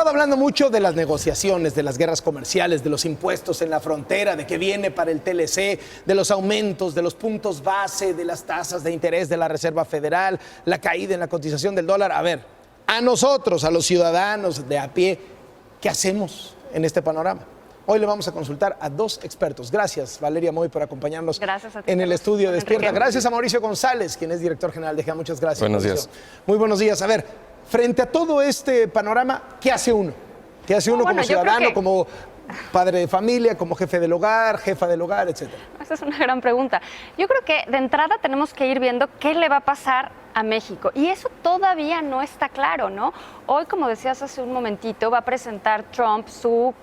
estado hablando mucho de las negociaciones, de las guerras comerciales, de los impuestos en la frontera, de qué viene para el TLC, de los aumentos, de los puntos base, de las tasas de interés de la Reserva Federal, la caída en la cotización del dólar. A ver, a nosotros, a los ciudadanos de a pie, ¿qué hacemos en este panorama? Hoy le vamos a consultar a dos expertos. Gracias, Valeria Moy, por acompañarnos en el estudio de Despierta. Gracias a Mauricio González, quien es director general de GEA. Muchas gracias. Buenos Mauricio. días. Muy buenos días. A ver, frente a todo este panorama, ¿qué hace uno? ¿Qué hace uno como ciudadano, como padre de familia, como jefe del hogar, jefa del hogar, etcétera? Esa es una gran pregunta. Yo creo que de entrada tenemos que ir viendo qué le va a pasar a México. Y eso todavía no está claro, ¿no? Hoy, como decías hace un momentito, va a presentar Trump su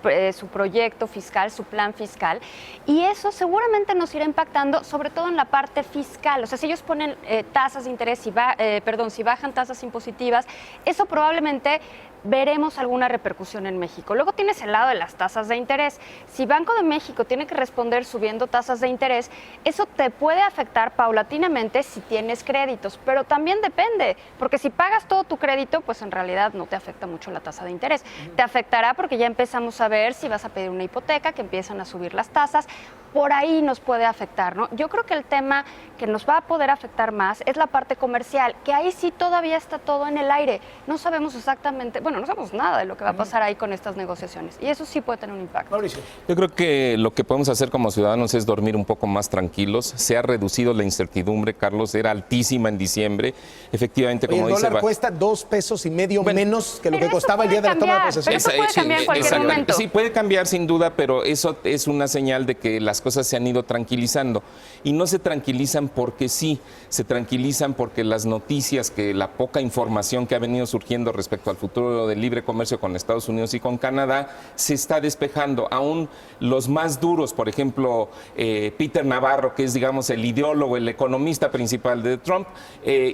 proyecto fiscal, su plan fiscal, y eso seguramente nos irá impactando, sobre todo en la parte fiscal. O sea, si ellos ponen tasas de interés, si bajan tasas impositivas, eso probablemente veremos alguna repercusión en México. Luego tienes el lado de las tasas de interés. Si Banco de México tiene que responder subiendo tasas de interés, eso te puede afectar paulatinamente si tienes créditos, pero también depende, porque si pagas todo tu crédito, pues en realidad no te afecta mucho la tasa de interés. Te afectará porque ya empezamos a ver si vas a pedir una hipoteca, que empiezan a subir las tasas. Por ahí nos puede afectar, ¿no? Yo creo que el tema que nos va a poder afectar más es la parte comercial, que ahí sí todavía está todo en el aire. No sabemos exactamente, no sabemos nada de lo que va a pasar ahí con estas negociaciones, y eso sí puede tener un impacto. Mauricio. Yo creo que lo que podemos hacer como ciudadanos es dormir un poco más tranquilos. Se ha reducido la incertidumbre, Carlos, era altísima en diciembre. Efectivamente, como el dice... El dólar cuesta 2 pesos y medio menos que lo que costaba el día de la toma de posesión. Pero eso puede cambiar en cualquier momento. Sí, puede cambiar sin duda, pero eso es una señal de que las cosas se han ido tranquilizando. Y no se tranquilizan porque sí, se tranquilizan porque las noticias, que la poca información que ha venido surgiendo respecto al futuro del libre comercio con Estados Unidos y con Canadá se está despejando. Aún los más duros, por ejemplo, Peter Navarro, que es, digamos, el ideólogo, el economista principal de Trump,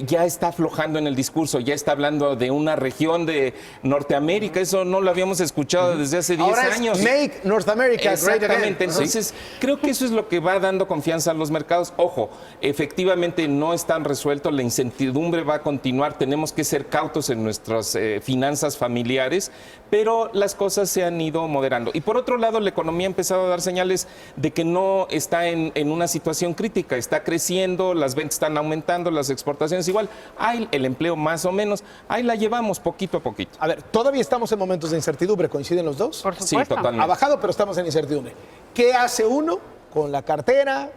ya está aflojando en el discurso, ya está hablando de una región de Norteamérica. Eso no lo habíamos escuchado desde hace 10 años. Make North America great again. Exactamente. Entonces, creo que eso es lo que va dando confianza a los mercados. Ojo, efectivamente no están resueltos, la incertidumbre va a continuar, tenemos que ser cautos en nuestras finanzas familiares, pero las cosas se han ido moderando. Y por otro lado, la economía ha empezado a dar señales de que no está en una situación crítica, está creciendo, las ventas están aumentando, las exportaciones igual, hay el empleo más o menos, ahí la llevamos poquito a poquito. A ver, todavía estamos en momentos de incertidumbre, ¿coinciden los dos? Por supuesto. Sí, totalmente. Ha bajado, pero estamos en incertidumbre. ¿Qué hace uno con la cartera,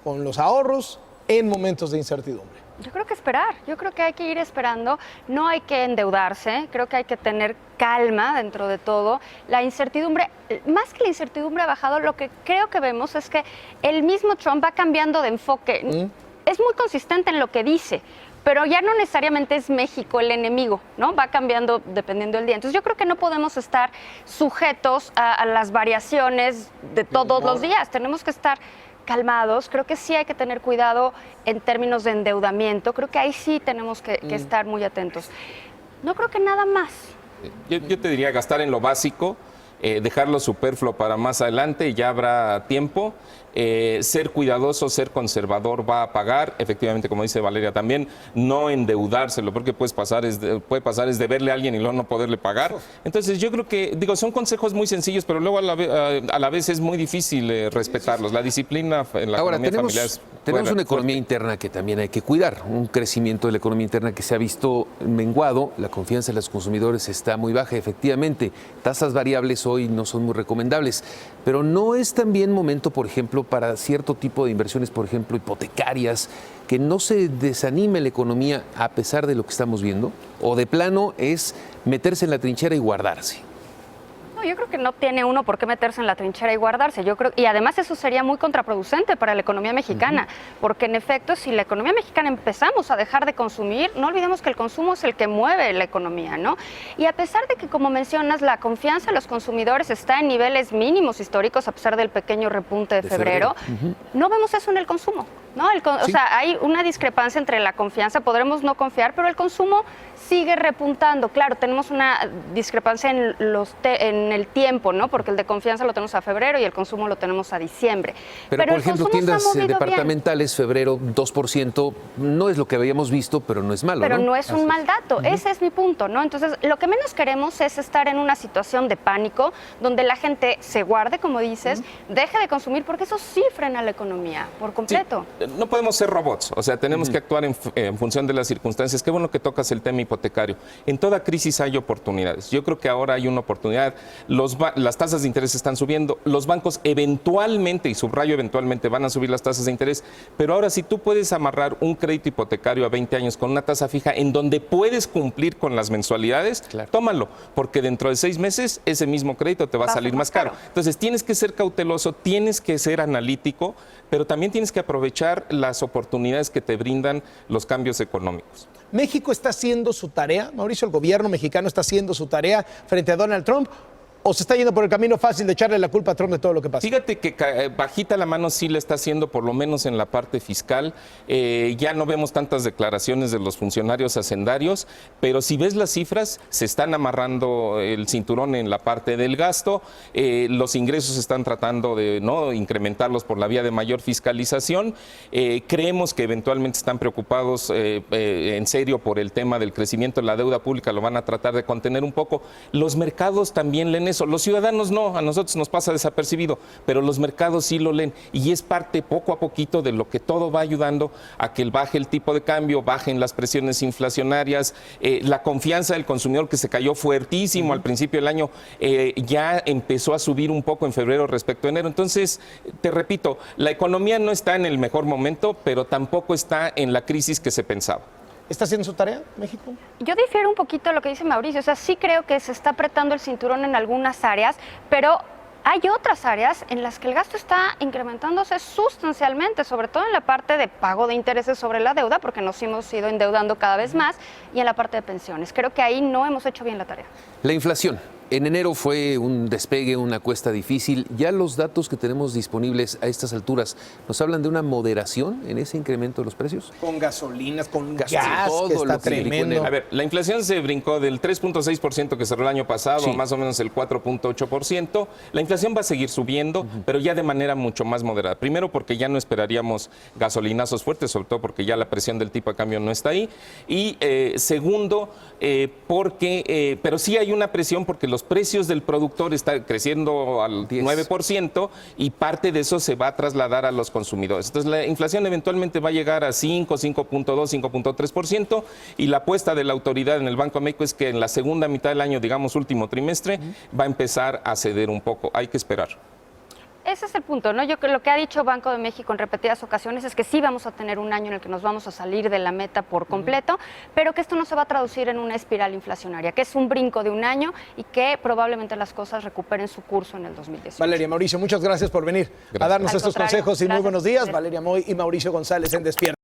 con los ahorros, en momentos de incertidumbre? Yo creo que esperar, yo creo que hay que ir esperando, no hay que endeudarse, creo que hay que tener calma dentro de todo. La incertidumbre, más que la incertidumbre ha bajado, lo que creo que vemos es que el mismo Trump va cambiando de enfoque. Es muy consistente en lo que dice, pero ya no necesariamente es México el enemigo, ¿no? Va cambiando dependiendo del día. Entonces yo creo que no podemos estar sujetos a las variaciones de todos los días, tenemos que estar calmados. Creo que sí hay que tener cuidado en términos de endeudamiento, creo que ahí sí tenemos que estar muy atentos. No creo que nada más. Yo te diría gastar en lo básico, dejar lo superfluo para más adelante, ya habrá tiempo. Ser cuidadoso, ser conservador va a pagar, efectivamente, como dice Valeria también, no endeudárselo, porque puede pasar es deberle a alguien y luego no poderle pagar. Entonces yo creo que, son consejos muy sencillos, pero luego a la vez es muy difícil respetarlos. La disciplina en la economía familiar es tenemos una economía interna que también hay que cuidar, un crecimiento de la economía interna que se ha visto menguado, la confianza de los consumidores está muy baja, efectivamente, tasas variables hoy no son muy recomendables, pero no es también momento, por ejemplo, para cierto tipo de inversiones, por ejemplo, hipotecarias, que no se desanime la economía a pesar de lo que estamos viendo, o de plano es meterse en la trinchera y guardarse. No, yo creo que no tiene uno por qué meterse en la trinchera y guardarse. Yo creo, y además eso sería muy contraproducente para la economía mexicana, porque en efecto, si la economía mexicana empezamos a dejar de consumir, no olvidemos que el consumo es el que mueve la economía, ¿no? Y a pesar de que, como mencionas, la confianza de los consumidores está en niveles mínimos históricos, a pesar del pequeño repunte de febrero, no vemos eso en el consumo, ¿no? O sea, hay una discrepancia entre la confianza, podremos no confiar, pero el consumo sigue repuntando. Claro, tenemos una discrepancia en el tiempo, ¿no? Porque el de confianza lo tenemos a febrero y el consumo lo tenemos a diciembre. Pero por el ejemplo, consumo se ha tiendas movido bien. departamentales, febrero 2%, no es lo que habíamos visto, pero no es malo, Pero ¿no? no es un mal dato, ese es mi punto, ¿no? Entonces, lo que menos queremos es estar en una situación de pánico donde la gente se guarde, como dices, deje de consumir, porque eso sí frena la economía por completo. Sí, no podemos ser robots, o sea, tenemos que actuar en función de las circunstancias. Qué bueno que tocas el tema hipotecario. En toda crisis hay oportunidades. Yo creo que ahora hay una oportunidad. Las tasas de interés están subiendo, los bancos eventualmente, y subrayo eventualmente, van a subir las tasas de interés, pero ahora si tú puedes amarrar un crédito hipotecario a 20 años con una tasa fija en donde puedes cumplir con las mensualidades, tómalo, porque dentro de 6 meses ese mismo crédito te va a salir más caro. Entonces tienes que ser cauteloso, tienes que ser analítico, pero también tienes que aprovechar las oportunidades que te brindan los cambios económicos. ¿México está haciendo su tarea? Mauricio, ¿el gobierno mexicano está haciendo su tarea frente a Donald Trump? ¿O se está yendo por el camino fácil de echarle la culpa a Trump de todo lo que pasa? Fíjate que bajita la mano sí le está haciendo, por lo menos en la parte fiscal. Ya no vemos tantas declaraciones de los funcionarios hacendarios, pero si ves las cifras, se están amarrando el cinturón en la parte del gasto. Los ingresos están tratando de no incrementarlos por la vía de mayor fiscalización. Creemos que eventualmente están preocupados en serio por el tema del crecimiento de la deuda pública, lo van a tratar de contener un poco. Los mercados también leen eso. Los ciudadanos no, a nosotros nos pasa desapercibido, pero los mercados sí lo leen y es parte poco a poquito de lo que todo va ayudando a que baje el tipo de cambio, bajen las presiones inflacionarias, la confianza del consumidor que se cayó fuertísimo al principio del año, ya empezó a subir un poco en febrero respecto a enero. Entonces, te repito, la economía no está en el mejor momento, pero tampoco está en la crisis que se pensaba. ¿Está haciendo su tarea, México? Yo difiero un poquito de lo que dice Mauricio, o sea, sí creo que se está apretando el cinturón en algunas áreas, pero hay otras áreas en las que el gasto está incrementándose sustancialmente, sobre todo en la parte de pago de intereses sobre la deuda, porque nos hemos ido endeudando cada vez más, y en la parte de pensiones. Creo que ahí no hemos hecho bien la tarea. La inflación. En enero fue un despegue, una cuesta difícil. Ya los datos que tenemos disponibles a estas alturas nos hablan de una moderación en ese incremento de los precios. Con gasolinas, con gas, todo que está lo que tremendo. A ver, la inflación se brincó del 3.6% que cerró el año pasado, Sí. más o menos el 4.8%. La inflación va a seguir subiendo, pero ya de manera mucho más moderada. Primero porque ya no esperaríamos gasolinazos fuertes, sobre todo porque ya la presión del tipo de cambio no está ahí. Y segundo, pero sí hay una presión porque los precios del productor están creciendo al 10. 9% y parte de eso se va a trasladar a los consumidores. Entonces la inflación eventualmente va a llegar a 5, 5.2, 5.3% y la apuesta de la autoridad en el Banco de México es que en la segunda mitad del año, digamos último trimestre, va a empezar a ceder un poco. Hay que esperar. Ese es el punto, ¿no? Yo creo que lo que ha dicho Banco de México en repetidas ocasiones es que sí vamos a tener un año en el que nos vamos a salir de la meta por completo, pero que esto no se va a traducir en una espiral inflacionaria, que es un brinco de un año y que probablemente las cosas recuperen su curso en el 2018. Valeria, Mauricio, muchas gracias por venir a darnos Al estos contrario, consejos y muy gracias buenos a días. ustedes. Valeria Moy y Mauricio González en Despierta.